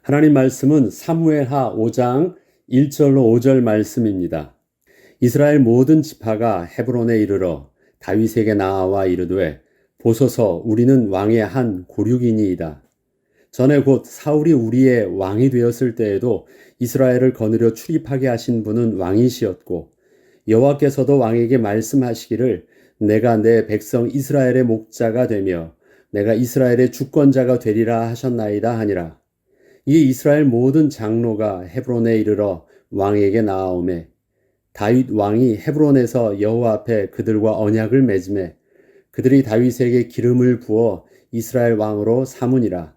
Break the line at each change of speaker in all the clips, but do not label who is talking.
하나님 말씀은 사무엘하 5장 1절로 5절 말씀입니다. 이스라엘 모든 지파가 헤브론에 이르러 다윗에게 나아와 이르되 보소서 우리는 왕의 한 고륙이니이다. 전에 곧 사울이 우리의 왕이 되었을 때에도 이스라엘을 거느려 출입하게 하신 분은 왕이시었고 여호와께서도 왕에게 말씀하시기를 내가 내 백성 이스라엘의 목자가 되며 내가 이스라엘의 주권자가 되리라 하셨나이다 하니라. 이 이스라엘 모든 장로가 헤브론에 이르러 왕에게 나아오매 다윗 왕이 헤브론에서 여호와 앞에 그들과 언약을 맺음에 그들이 다윗에게 기름을 부어 이스라엘 왕으로 삼으니라.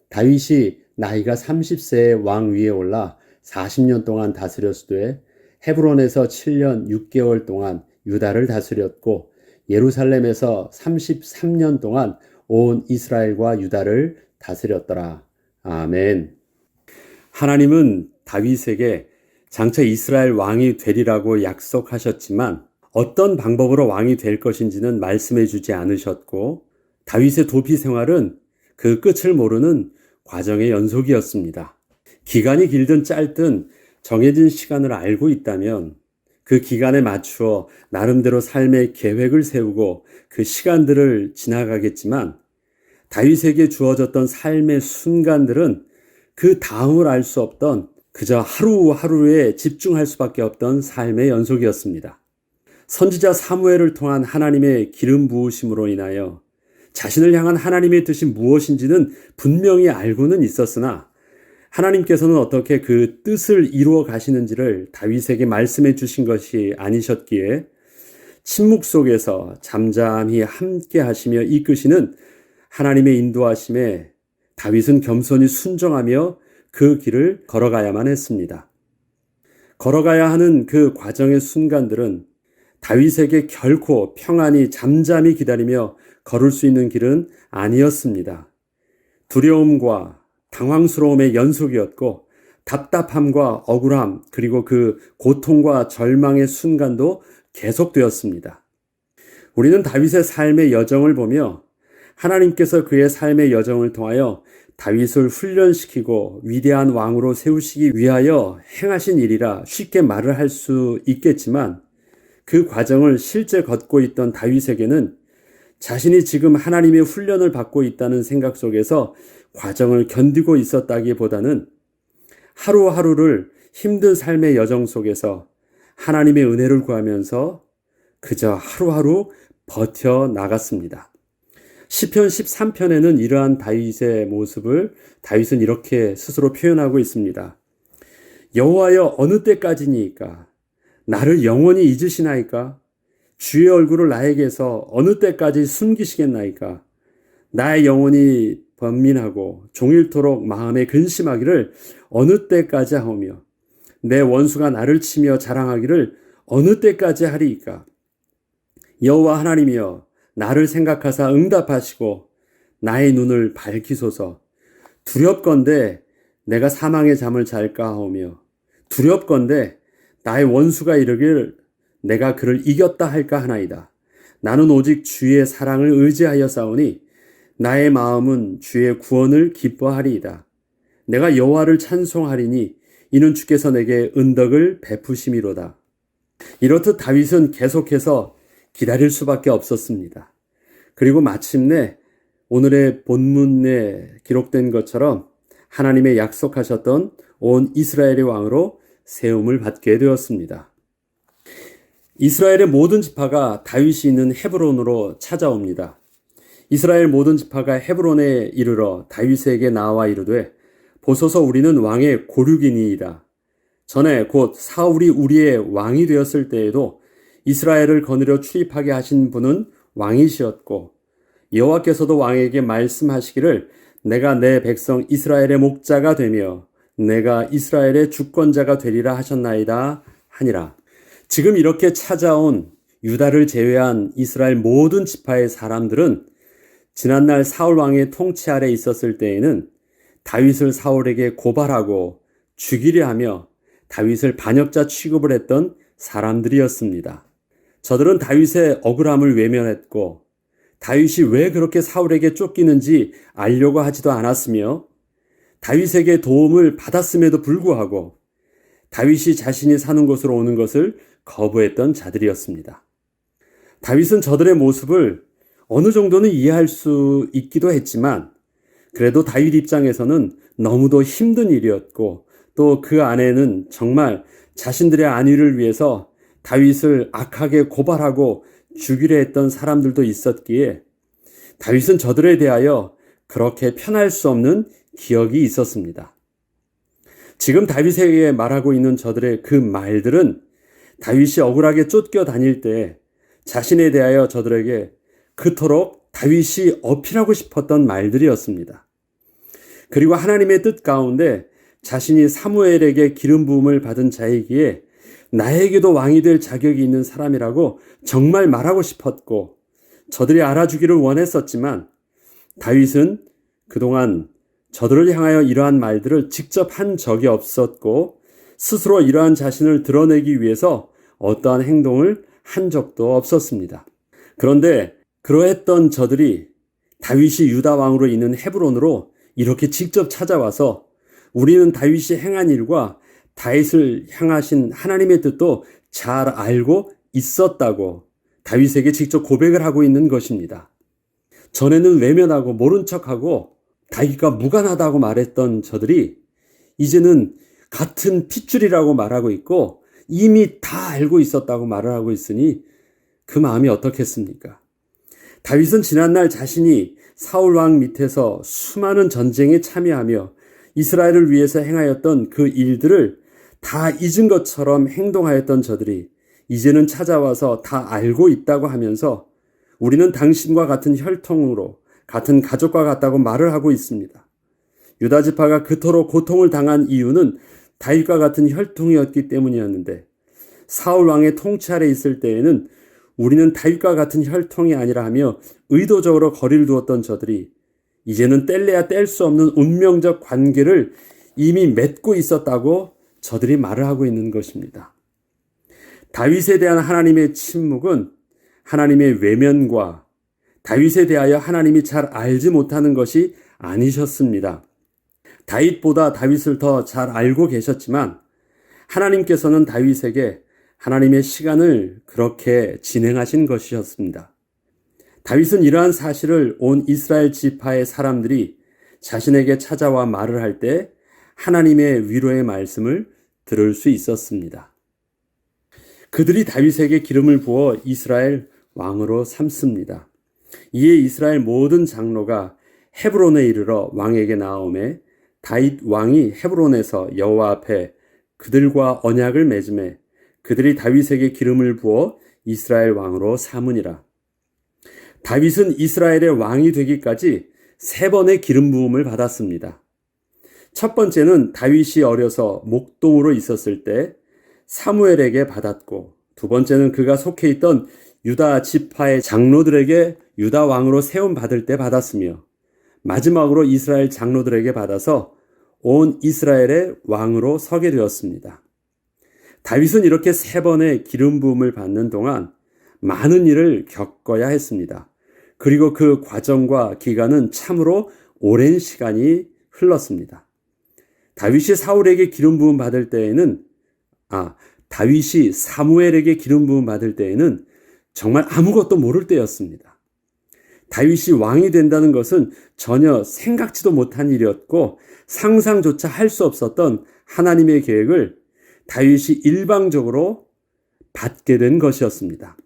다윗이 나이가 30세에 왕 위에 올라 40년 동안 다스렸으되 헤브론에서 7년 6개월 동안 유다를 다스렸고 예루살렘에서 33년 동안 온 이스라엘과 유다를 다스렸더라. 아멘. 하나님은 다윗에게 장차 이스라엘 왕이 되리라고 약속하셨지만 어떤 방법으로 왕이 될 것인지는 말씀해 주지 않으셨고 다윗의 도피 생활은 그 끝을 모르는 과정의 연속이었습니다. 기간이 길든 짧든 정해진 시간을 알고 있다면 그 기간에 맞추어 나름대로 삶의 계획을 세우고 그 시간들을 지나가겠지만 다윗에게 주어졌던 삶의 순간들은 그 다음을 알 수 없던 그저 하루하루에 집중할 수밖에 없던 삶의 연속이었습니다. 선지자 사무엘을 통한 하나님의 기름 부으심으로 인하여 자신을 향한 하나님의 뜻이 무엇인지는 분명히 알고는 있었으나 하나님께서는 어떻게 그 뜻을 이루어 가시는지를 다윗에게 말씀해 주신 것이 아니셨기에 침묵 속에서 잠잠히 함께 하시며 이끄시는 하나님의 인도하심에 다윗은 겸손히 순종하며 그 길을 걸어가야만 했습니다. 걸어가야 하는 그 과정의 순간들은 다윗에게 결코 평안히 잠잠히 기다리며 걸을 수 있는 길은 아니었습니다. 두려움과 당황스러움의 연속이었고 답답함과 억울함 그리고 그 고통과 절망의 순간도 계속되었습니다. 우리는 다윗의 삶의 여정을 보며 하나님께서 그의 삶의 여정을 통하여 다윗을 훈련시키고 위대한 왕으로 세우시기 위하여 행하신 일이라 쉽게 말을 할 수 있겠지만 그 과정을 실제 걷고 있던 다윗에게는 자신이 지금 하나님의 훈련을 받고 있다는 생각 속에서 과정을 견디고 있었다기보다는 하루하루를 힘든 삶의 여정 속에서 하나님의 은혜를 구하면서 그저 하루하루 버텨 나갔습니다. 시편 13편에는 이러한 다윗의 모습을 다윗은 이렇게 스스로 표현하고 있습니다. 여호와여 어느 때까지니까 나를 영원히 잊으시나이까? 주의 얼굴을 나에게서 어느 때까지 숨기시겠나이까? 나의 영혼이 번민하고 종일토록 마음에 근심하기를 어느 때까지 하오며 내 원수가 나를 치며 자랑하기를 어느 때까지 하리이까? 여호와 하나님이여 나를 생각하사 응답하시고 나의 눈을 밝히소서. 두렵건대 내가 사망의 잠을 잘까 하오며 두렵건대 나의 원수가 이르길 내가 그를 이겼다 할까 하나이다. 나는 오직 주의 사랑을 의지하여 싸우니 나의 마음은 주의 구원을 기뻐하리이다. 내가 여호와를 찬송하리니 이는 주께서 내게 은덕을 베푸심이로다. 이렇듯 다윗은 계속해서 기다릴 수밖에 없었습니다. 그리고 마침내 오늘의 본문에 기록된 것처럼 하나님의 약속하셨던 온 이스라엘의 왕으로 세움을 받게 되었습니다. 이스라엘의 모든 지파가 다윗이 있는 헤브론으로 찾아옵니다. 이스라엘 모든 지파가 헤브론에 이르러 다윗에게 나와 이르되 보소서 우리는 왕의 고륙이니이다. 전에 곧 사울이 우리의 왕이 되었을 때에도 이스라엘을 거느려 출입하게 하신 분은 왕이시었고 여호와께서도 왕에게 말씀하시기를 내가 내 백성 이스라엘의 목자가 되며 내가 이스라엘의 주권자가 되리라 하셨나이다 하니라. 지금 이렇게 찾아온 유다를 제외한 이스라엘 모든 지파의 사람들은 지난날 사울 왕의 통치 아래 있었을 때에는 다윗을 사울에게 고발하고 죽이려 하며 다윗을 반역자 취급을 했던 사람들이었습니다. 저들은 다윗의 억울함을 외면했고 다윗이 왜 그렇게 사울에게 쫓기는지 알려고 하지도 않았으며 다윗에게 도움을 받았음에도 불구하고 다윗이 자신이 사는 곳으로 오는 것을 거부했던 자들이었습니다. 다윗은 저들의 모습을 어느 정도는 이해할 수 있기도 했지만 그래도 다윗 입장에서는 너무도 힘든 일이었고 또 그 안에는 정말 자신들의 안위를 위해서 다윗을 악하게 고발하고 죽이려 했던 사람들도 있었기에 다윗은 저들에 대하여 그렇게 편할 수 없는 기억이 있었습니다. 지금 다윗에게 말하고 있는 저들의 그 말들은 다윗이 억울하게 쫓겨 다닐 때 자신에 대하여 저들에게 그토록 다윗이 어필하고 싶었던 말들이었습니다. 그리고 하나님의 뜻 가운데 자신이 사무엘에게 기름 부음을 받은 자이기에 나에게도 왕이 될 자격이 있는 사람이라고 정말 말하고 싶었고 저들이 알아주기를 원했었지만 다윗은 그동안 저들을 향하여 이러한 말들을 직접 한 적이 없었고 스스로 이러한 자신을 드러내기 위해서 어떠한 행동을 한 적도 없었습니다. 그런데 그러했던 저들이 다윗이 유다 왕으로 있는 헤브론으로 이렇게 직접 찾아와서 우리는 다윗이 행한 일과 다윗을 향하신 하나님의 뜻도 잘 알고 있었다고 다윗에게 직접 고백을 하고 있는 것입니다. 전에는 외면하고 모른 척하고 다윗과 무관하다고 말했던 저들이 이제는 같은 핏줄이라고 말하고 있고 이미 다 알고 있었다고 말을 하고 있으니 그 마음이 어떻겠습니까? 다윗은 지난날 자신이 사울 왕 밑에서 수많은 전쟁에 참여하며 이스라엘을 위해서 행하였던 그 일들을 다 잊은 것처럼 행동하였던 저들이 이제는 찾아와서 다 알고 있다고 하면서 우리는 당신과 같은 혈통으로 같은 가족과 같다고 말을 하고 있습니다. 유다 지파가 그토록 고통을 당한 이유는 다윗과 같은 혈통이었기 때문이었는데 사울 왕의 통치 아래 있을 때에는 우리는 다윗과 같은 혈통이 아니라 하며 의도적으로 거리를 두었던 저들이 이제는 뗄래야 뗄 수 없는 운명적 관계를 이미 맺고 있었다고 저들이 말을 하고 있는 것입니다. 다윗에 대한 하나님의 침묵은 하나님의 외면과 다윗에 대하여 하나님이 잘 알지 못하는 것이 아니셨습니다. 다윗보다 다윗을 더 잘 알고 계셨지만 하나님께서는 다윗에게 하나님의 시간을 그렇게 진행하신 것이었습니다. 다윗은 이러한 사실을 온 이스라엘 지파의 사람들이 자신에게 찾아와 말을 할 때 하나님의 위로의 말씀을 들을 수 있었습니다. 그들이 다윗에게 기름을 부어 이스라엘 왕으로 삼습니다. 이에 이스라엘 모든 장로가 헤브론에 이르러 왕에게 나아오매 다윗 왕이 헤브론에서 여호와 앞에 그들과 언약을 맺음에 그들이 다윗에게 기름을 부어 이스라엘 왕으로 삼으니라. 다윗은 이스라엘의 왕이 되기까지 3번의 기름 부음을 받았습니다. 첫 번째는 다윗이 어려서 목동으로 있었을 때 사무엘에게 받았고 두 번째는 그가 속해 있던 유다 지파의 장로들에게 유다 왕으로 세움 받을 때 받았으며 마지막으로 이스라엘 장로들에게 받아서 온 이스라엘의 왕으로 서게 되었습니다. 다윗은 이렇게 3번의 기름 부음을 받는 동안 많은 일을 겪어야 했습니다. 그리고 그 과정과 기간은 참으로 오랜 시간이 흘렀습니다. 다윗이 사울에게 기름 부음 받을 때에는 다윗이 사무엘에게 기름 부음 받을 때에는 정말 아무것도 모를 때였습니다. 다윗이 왕이 된다는 것은 전혀 생각지도 못한 일이었고 상상조차 할 수 없었던 하나님의 계획을 다윗이 일방적으로 받게 된 것이었습니다.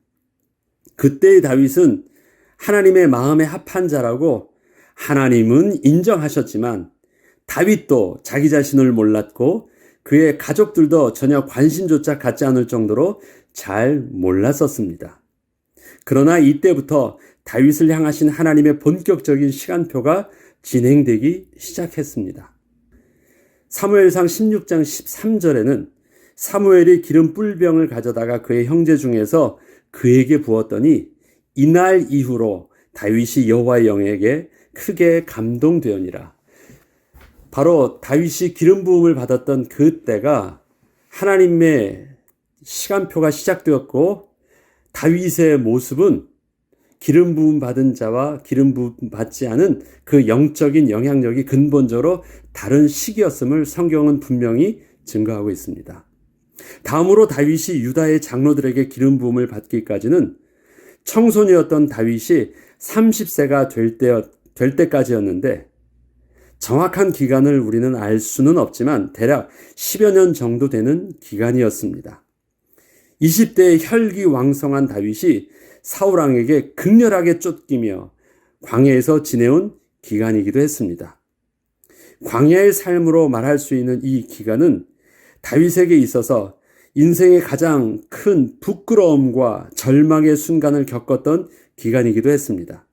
그때의 다윗은 하나님의 마음에 합한 자라고 하나님은 인정하셨지만 다윗도 자기 자신을 몰랐고 그의 가족들도 전혀 관심조차 갖지 않을 정도로 잘 몰랐었습니다. 그러나 이때부터 다윗을 향하신 하나님의 본격적인 시간표가 진행되기 시작했습니다. 사무엘상 16장 13절에는 사무엘이 기름 뿔병을 가져다가 그의 형제 중에서 그에게 부었더니 이날 이후로 다윗이 여호와의 영에게 크게 감동되었니라. 바로 다윗이 기름 부음을 받았던 그때가 하나님의 시간표가 시작되었고 다윗의 모습은 기름 부음 받은 자와 기름 부음 받지 않은 그 영적인 영향력이 근본적으로 다른 시기였음을 성경은 분명히 증거하고 있습니다. 다음으로 다윗이 유다의 장로들에게 기름 부음을 받기까지는 청소년이었던 다윗이 30세가 될 때까지였는데 정확한 기간을 우리는 알 수는 없지만 대략 10여 년 정도 되는 기간이었습니다. 20대의 혈기왕성한 다윗이 사울왕에게 극렬하게 쫓기며 광야에서 지내온 기간이기도 했습니다. 광야의 삶으로 말할 수 있는 이 기간은 다윗에게 있어서 인생의 가장 큰 부끄러움과 절망의 순간을 겪었던 기간이기도 했습니다.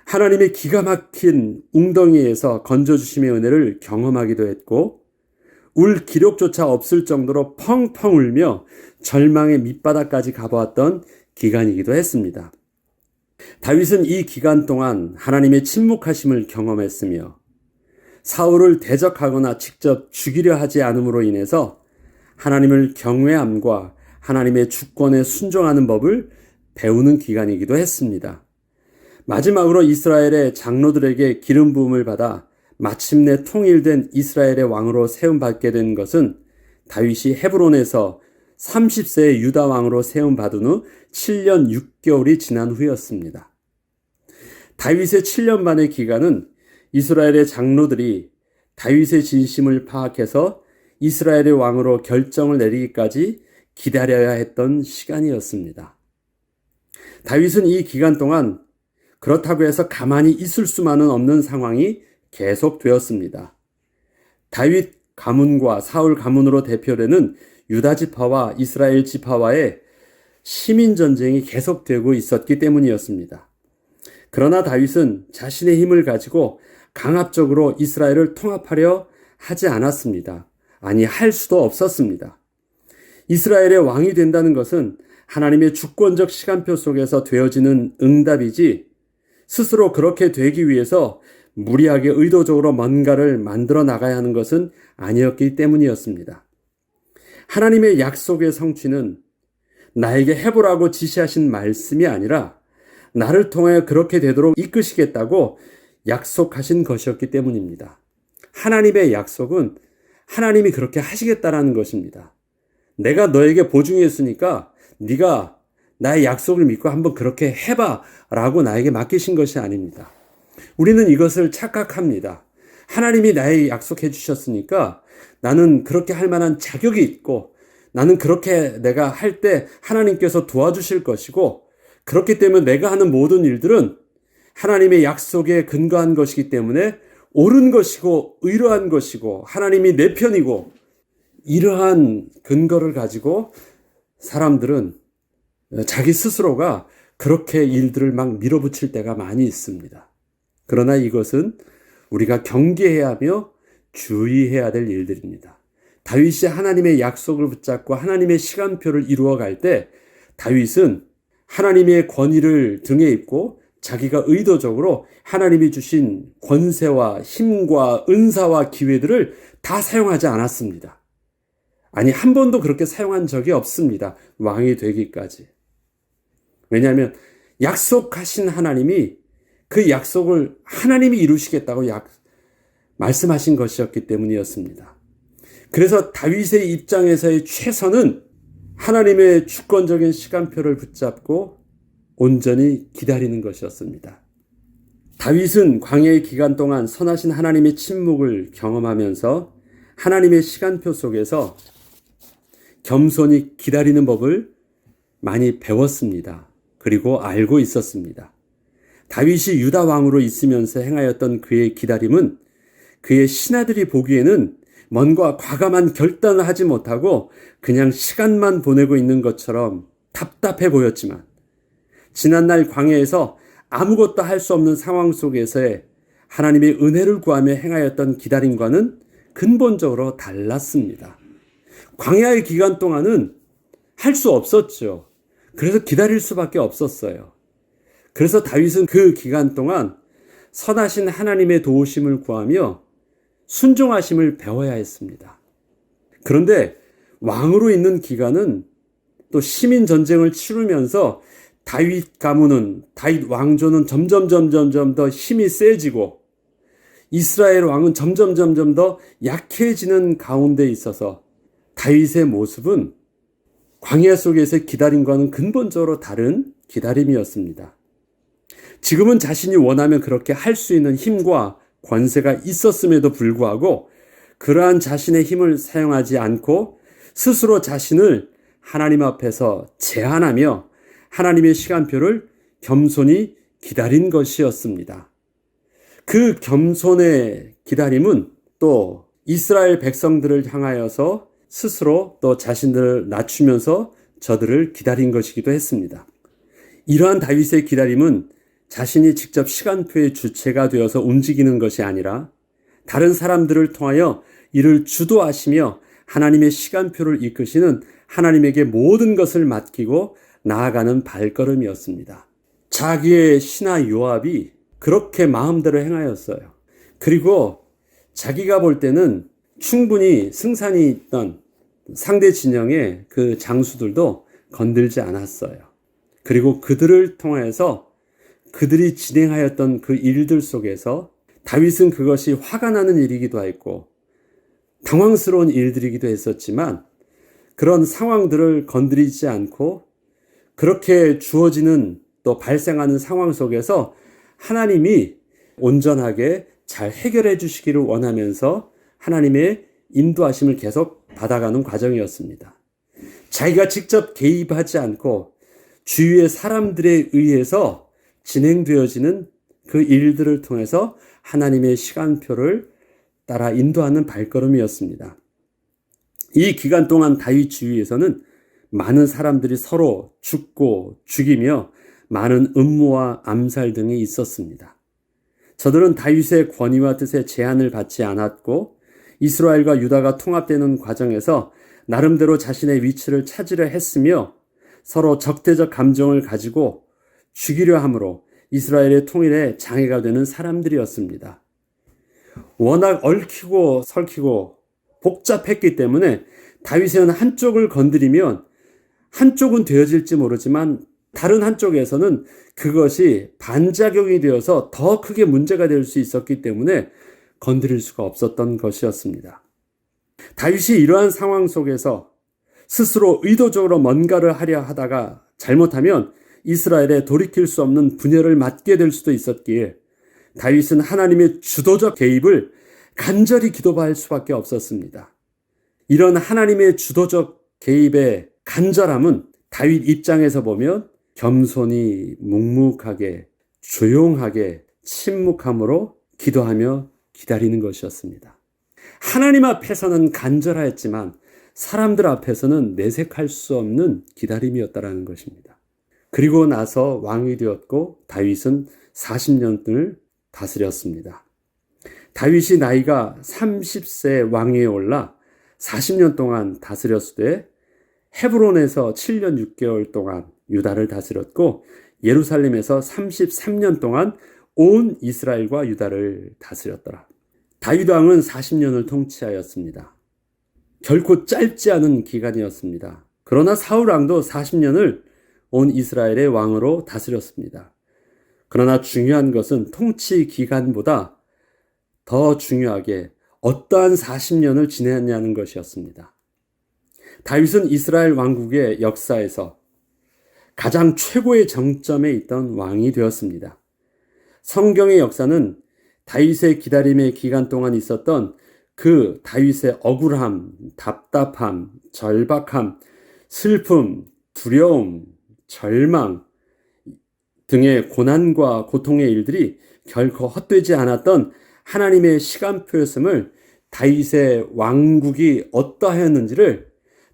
하나님의 기가 막힌 웅덩이에서 건져주심의 은혜를 경험하기도 했고 울 기력조차 없을 정도로 펑펑 울며 절망의 밑바닥까지 가보았던 기간이기도 했습니다. 다윗은 이 기간 동안 하나님의 침묵하심을 경험했으며 사울을 대적하거나 직접 죽이려 하지 않음으로 인해서 하나님을 경외함과 하나님의 주권에 순종하는 법을 배우는 기간이기도 했습니다. 마지막으로 이스라엘의 장로들에게 기름 부음을 받아 마침내 통일된 이스라엘의 왕으로 세움받게 된 것은 다윗이 헤브론에서 30세의 유다 왕으로 세움받은 후 7년 6개월이 지난 후였습니다. 다윗의 7년 반의 기간은 이스라엘의 장로들이 다윗의 진심을 파악해서 이스라엘의 왕으로 결정을 내리기까지 기다려야 했던 시간이었습니다. 다윗은 이 기간 동안 그렇다고 해서 가만히 있을 수만은 없는 상황이 계속되었습니다. 다윗 가문과 사울 가문으로 대표되는 유다 지파와 이스라엘 지파와의 시민 전쟁이 계속되고 있었기 때문이었습니다. 그러나 다윗은 자신의 힘을 가지고 강압적으로 이스라엘을 통합하려 하지 않았습니다. 아니, 할 수도 없었습니다. 이스라엘의 왕이 된다는 것은 하나님의 주권적 시간표 속에서 되어지는 응답이지 스스로 그렇게 되기 위해서 무리하게 의도적으로 뭔가를 만들어 나가야 하는 것은 아니었기 때문이었습니다. 하나님의 약속의 성취는 나에게 해보라고 지시하신 말씀이 아니라 나를 통해 그렇게 되도록 이끄시겠다고 약속하신 것이었기 때문입니다. 하나님의 약속은 하나님이 그렇게 하시겠다라는 것입니다. 내가 너에게 보증했으니까 네가 나의 약속을 믿고 한번 그렇게 해봐 라고 나에게 맡기신 것이 아닙니다. 우리는 이것을 착각합니다. 하나님이 나에게 약속해 주셨으니까 나는 그렇게 할 만한 자격이 있고 나는 그렇게 내가 할 때 하나님께서 도와주실 것이고 그렇기 때문에 내가 하는 모든 일들은 하나님의 약속에 근거한 것이기 때문에 옳은 것이고 의로한 것이고 하나님이 내 편이고 이러한 근거를 가지고 사람들은 자기 스스로가 그렇게 일들을 막 밀어붙일 때가 많이 있습니다. 그러나 이것은 우리가 경계해야 하며 주의해야 될 일들입니다. 다윗이 하나님의 약속을 붙잡고 하나님의 시간표를 이루어갈 때 다윗은 하나님의 권위를 등에 입고 자기가 의도적으로 하나님이 주신 권세와 힘과 은사와 기회들을 다 사용하지 않았습니다. 아니, 한 번도 그렇게 사용한 적이 없습니다. 왕이 되기까지. 왜냐하면 약속하신 하나님이 그 약속을 하나님이 이루시겠다고 말씀하신 것이었기 때문이었습니다. 그래서 다윗의 입장에서의 최선은 하나님의 주권적인 시간표를 붙잡고 온전히 기다리는 것이었습니다. 다윗은 광야의 기간 동안 선하신 하나님의 침묵을 경험하면서 하나님의 시간표 속에서 겸손히 기다리는 법을 많이 배웠습니다. 그리고 알고 있었습니다. 다윗이 유다 왕으로 있으면서 행하였던 그의 기다림은 그의 신하들이 보기에는 뭔가 과감한 결단을 하지 못하고 그냥 시간만 보내고 있는 것처럼 답답해 보였지만 지난날 광야에서 아무것도 할 수 없는 상황 속에서의 하나님의 은혜를 구하며 행하였던 기다림과는 근본적으로 달랐습니다. 광야의 기간 동안은 할 수 없었죠. 그래서 기다릴 수밖에 없었어요. 그래서 다윗은 그 기간 동안 선하신 하나님의 도우심을 구하며 순종하심을 배워야 했습니다. 그런데 왕으로 있는 기간은 또 시민 전쟁을 치르면서 다윗 가문은, 다윗 왕조는 점점 더 힘이 세지고 이스라엘 왕은 점점 더 약해지는 가운데 있어서 다윗의 모습은 광야 속에서 기다림과는 근본적으로 다른 기다림이었습니다. 지금은 자신이 원하면 그렇게 할 수 있는 힘과 권세가 있었음에도 불구하고 그러한 자신의 힘을 사용하지 않고 스스로 자신을 하나님 앞에서 제한하며 하나님의 시간표를 겸손히 기다린 것이었습니다. 그 겸손의 기다림은 또 이스라엘 백성들을 향하여서 스스로 또 자신들을 낮추면서 저들을 기다린 것이기도 했습니다. 이러한 다윗의 기다림은 자신이 직접 시간표의 주체가 되어서 움직이는 것이 아니라 다른 사람들을 통하여 이를 주도하시며 하나님의 시간표를 이끄시는 하나님에게 모든 것을 맡기고 나아가는 발걸음이었습니다. 자기의 신하 요압이 그렇게 마음대로 행하였어요. 그리고 자기가 볼 때는 충분히 승산이 있던 상대 진영의 그 장수들도 건들지 않았어요. 그리고 그들을 통해서 그들이 진행하였던 그 일들 속에서 다윗은 그것이 화가 나는 일이기도 했고 당황스러운 일들이기도 했었지만 그런 상황들을 건드리지 않고 그렇게 주어지는 또 발생하는 상황 속에서 하나님이 온전하게 잘 해결해 주시기를 원하면서 하나님의 인도하심을 계속 받아가는 과정이었습니다. 자기가 직접 개입하지 않고 주위의 사람들에 의해서 진행되어지는 그 일들을 통해서 하나님의 시간표를 따라 인도하는 발걸음이었습니다. 이 기간 동안 다윗 주위에서는 많은 사람들이 서로 죽고 죽이며 많은 음모와 암살 등이 있었습니다. 저들은 다윗의 권위와 뜻에 제한을 받지 않았고 이스라엘과 유다가 통합되는 과정에서 나름대로 자신의 위치를 찾으려 했으며 서로 적대적 감정을 가지고 죽이려 함으로 이스라엘의 통일에 장애가 되는 사람들이었습니다. 워낙 얽히고 설키고 복잡했기 때문에 다윗은 한쪽을 건드리면 한쪽은 되어질지 모르지만 다른 한쪽에서는 그것이 반작용이 되어서 더 크게 문제가 될 수 있었기 때문에 건드릴 수가 없었던 것이었습니다. 다윗이 이러한 상황 속에서 스스로 의도적으로 뭔가를 하려 하다가 잘못하면 이스라엘에 돌이킬 수 없는 분열을 맞게 될 수도 있었기에 다윗은 하나님의 주도적 개입을 간절히 기도할 수밖에 없었습니다. 이런 하나님의 주도적 개입의 간절함은 다윗 입장에서 보면 겸손히 묵묵하게 조용하게 침묵함으로 기도하며 기다리는 것이었습니다. 하나님 앞에서는 간절하였지만 사람들 앞에서는 내색할 수 없는 기다림이었다라는 것입니다. 그리고 나서 왕이 되었고 다윗은 40년을 다스렸습니다. 다윗이 나이가 30세 왕위에 올라 40년 동안 다스렸을 때 헤브론에서 7년 6개월 동안 유다를 다스렸고 예루살렘에서 33년 동안 온 이스라엘과 유다를 다스렸더라. 다윗 왕은 40년을 통치하였습니다. 결코 짧지 않은 기간이었습니다. 그러나 사울 왕도 40년을 온 이스라엘의 왕으로 다스렸습니다. 그러나 중요한 것은 통치 기간보다 더 중요하게 어떠한 40년을 지냈냐는 것이었습니다. 다윗은 이스라엘 왕국의 역사에서 가장 최고의 정점에 있던 왕이 되었습니다. 성경의 역사는 다윗의 기다림의 기간 동안 있었던 그 다윗의 억울함, 답답함, 절박함, 슬픔, 두려움, 절망 등의 고난과 고통의 일들이 결코 헛되지 않았던 하나님의 시간표였음을 다윗의 왕국이 어떠하였는지를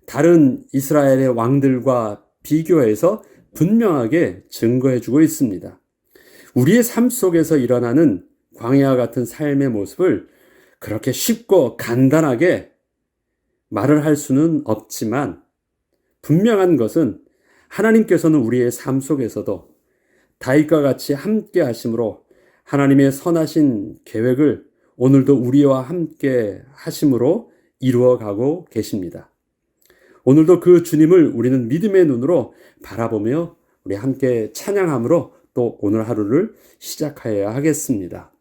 다른 이스라엘의 왕들과 비교해서 분명하게 증거해주고 있습니다. 우리의 삶 속에서 일어나는 광야와 같은 삶의 모습을 그렇게 쉽고 간단하게 말을 할 수는 없지만 분명한 것은 하나님께서는 우리의 삶 속에서도 다윗과 같이 함께 하심으로 하나님의 선하신 계획을 오늘도 우리와 함께 하심으로 이루어가고 계십니다. 오늘도 그 주님을 우리는 믿음의 눈으로 바라보며 우리 함께 찬양함으로 또 오늘 하루를 시작해야 하겠습니다.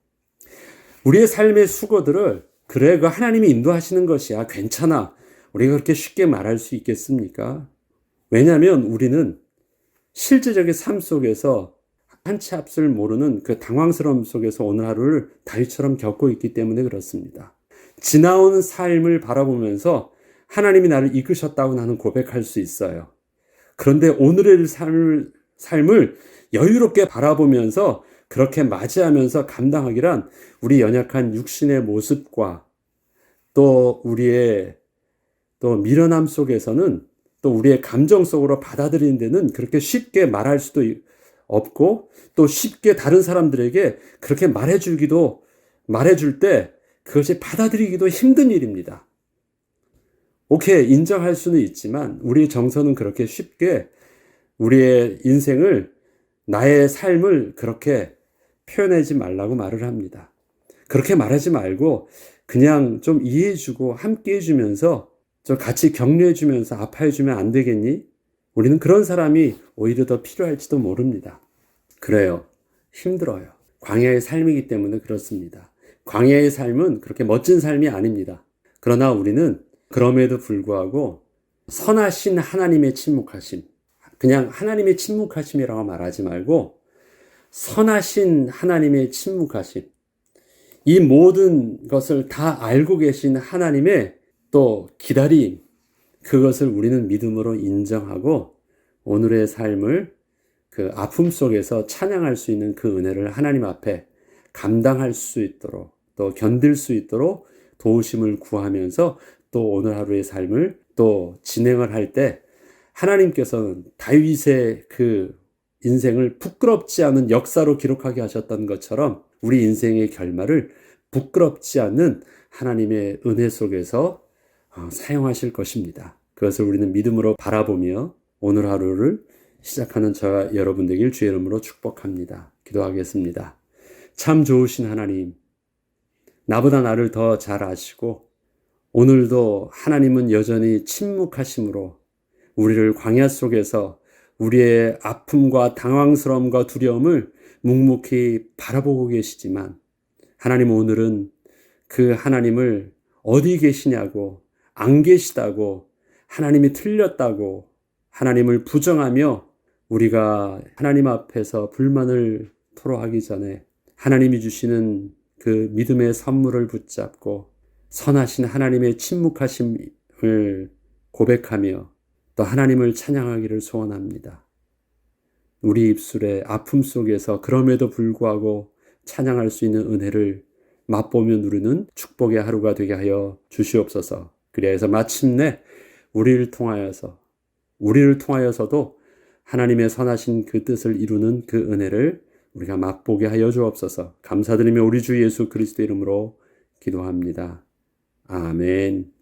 우리의 삶의 수고들을 그래 그 하나님이 인도하시는 것이야 괜찮아 우리가 그렇게 쉽게 말할 수 있겠습니까? 왜냐하면 우리는 실제적인 삶 속에서 한 치 앞을 모르는 그 당황스러움 속에서 오늘 하루를 다윗처럼 겪고 있기 때문에 그렇습니다. 지나온 삶을 바라보면서 하나님이 나를 이끄셨다고 나는 고백할 수 있어요. 그런데 오늘의 삶을 여유롭게 바라보면서 그렇게 맞이하면서 감당하기란 우리 연약한 육신의 모습과 또 우리의 또 미련함 속에서는 또 우리의 감정 속으로 받아들이는 데는 그렇게 쉽게 말할 수도 없고 또 쉽게 다른 사람들에게 그렇게 말해줄 때 그것이 받아들이기도 힘든 일입니다. 오케이, 인정할 수는 있지만 우리 정서는 그렇게 쉽게 우리의 인생을 나의 삶을 그렇게 표현하지 말라고 말을 합니다. 그렇게 말하지 말고 그냥 좀 이해해주고 함께 해주면서 좀 같이 격려해주면서 아파해주면 안 되겠니? 우리는 그런 사람이 오히려 더 필요할지도 모릅니다. 그래요. 힘들어요. 광야의 삶이기 때문에 그렇습니다. 광야의 삶은 그렇게 멋진 삶이 아닙니다. 그러나 우리는 그럼에도 불구하고 선하신 하나님의 침묵하심, 그냥 하나님의 침묵하심이라고 말하지 말고 선하신 하나님의 침묵하심, 이 모든 것을 다 알고 계신 하나님의 또 기다림, 그것을 우리는 믿음으로 인정하고 오늘의 삶을 그 아픔 속에서 찬양할 수 있는 그 은혜를 하나님 앞에 감당할 수 있도록 또 견딜 수 있도록 도우심을 구하면서 또 오늘 하루의 삶을 또 진행을 할 때 하나님께서는 다윗의 그 인생을 부끄럽지 않은 역사로 기록하게 하셨던 것처럼 우리 인생의 결말을 부끄럽지 않는 하나님의 은혜 속에서 사용하실 것입니다. 그것을 우리는 믿음으로 바라보며 오늘 하루를 시작하는 저와 여러분 되길 주의 이름으로 축복합니다. 기도하겠습니다. 참 좋으신 하나님, 나보다 나를 더 잘 아시고 오늘도 하나님은 여전히 침묵하심으로 우리를 광야 속에서 우리의 아픔과 당황스러움과 두려움을 묵묵히 바라보고 계시지만 하나님 오늘은 그 하나님을 어디 계시냐고 안 계시다고 하나님이 틀렸다고 하나님을 부정하며 우리가 하나님 앞에서 불만을 토로하기 전에 하나님이 주시는 그 믿음의 선물을 붙잡고 선하신 하나님의 침묵하심을 고백하며 또 하나님을 찬양하기를 소원합니다. 우리 입술의 아픔 속에서 그럼에도 불구하고 찬양할 수 있는 은혜를 맛보며 누리는 축복의 하루가 되게 하여 주시옵소서. 그래서 마침내 우리를 통하여서도 하나님의 선하신 그 뜻을 이루는 그 은혜를 우리가 맛보게 하여 주옵소서. 감사드리며 우리 주 예수 그리스도 이름으로 기도합니다. 아멘.